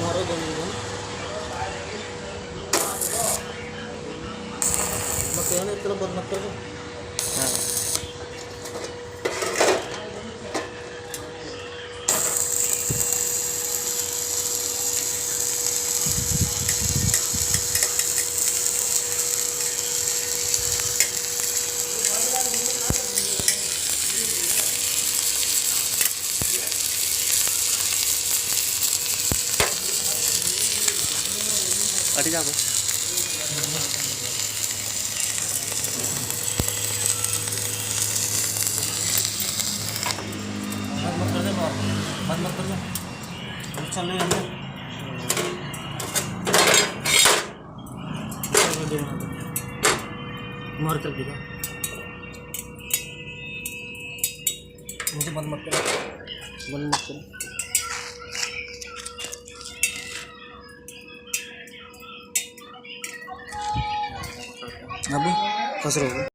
मारो दोनों मत यानी इतना बंद मत करो। हाँ अटी जाओ मत कर दे बंद मत कर दे चल रही अंदर मार कर दिया मुझे बंद मत करो बंद मत करो। अभी फंस रहे हो।